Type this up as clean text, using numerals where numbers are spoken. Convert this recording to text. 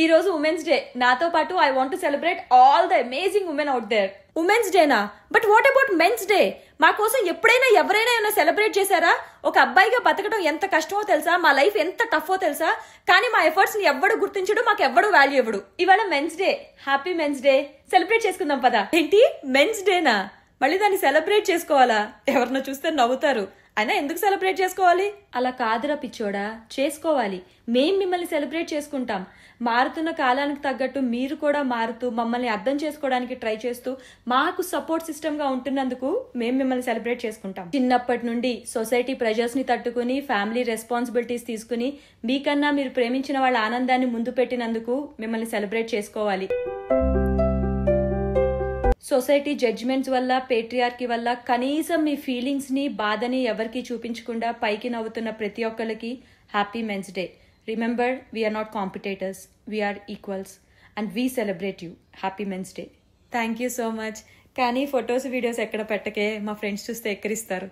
ఈ రోజు women's day. నాతో పాటు I want to celebrate all the amazing women out there. Women's డేనా? But what about men's day? మా కోసం ఎప్పుడైనా ఎవరైనా ఏమైనా సెలబ్రేట్ చేశారా? ఒక అబ్బాయిగా బతకడం ఎంత కష్టమో తెలుసా? మా లైఫ్ ఎంత టఫో తెలుసా? కానీ మా ఎఫర్ట్స్ ని ఎవ్వడు గుర్తించడు, మాకు ఎవ్వడు వాల్యూ ఇవ్వడు. ఇవాళ men's day. Happy men's day. Celebrate చేసుకుందాం పదా. ఏంటి మెన్స్ డేనా? మళ్ళీ దాన్ని సెలబ్రేట్ చేసుకోవాలా? ఎవరినో చూస్తే నవ్వుతారు. అయినా ఎందుకు సెలబ్రేట్ చేసుకోవాలి? అలా కాదురా పిచ్చోడా, చేసుకోవాలి. మేం మిమ్మల్ని సెలబ్రేట్ చేసుకుంటాం. మారుతున్న కాలానికి తగ్గట్టు మీరు కూడా మారుతూ మమ్మల్ని అర్థం చేసుకోవడానికి ట్రై చేస్తూ మాకు సపోర్ట్ సిస్టమ్ గా ఉంటున్నందుకు మేము మిమ్మల్ని సెలబ్రేట్ చేసుకుంటాం. చిన్నప్పటి నుండి సొసైటీ ప్రెజర్స్ ని తట్టుకుని ఫ్యామిలీ రెస్పాన్సిబిలిటీస్ తీసుకుని మీకన్నా మీరు ప్రేమించిన వాళ్ళ ఆనందాన్ని ముందు పెట్టినందుకు మిమ్మల్ని సెలబ్రేట్ చేసుకోవాలి. సొసైటీ జడ్జ్మెంట్స్ వల్ల, పేట్రియార్కీ వల్ల కనీసం మీ ఫీలింగ్స్ ని, బాధని ఎవరికి చూపించకుండా పైకి నవ్వుతున్న ప్రతి ఒక్కరికి happy men's day. Remember, we are not competitors, we are equals and we celebrate you. Happy men's day. Thank you so much. కానీ ఫొటోస్ వీడియోస్ ఎక్కడ పెట్టకే, మా ఫ్రెండ్స్ చూస్తే ఎక్కరిస్తారు.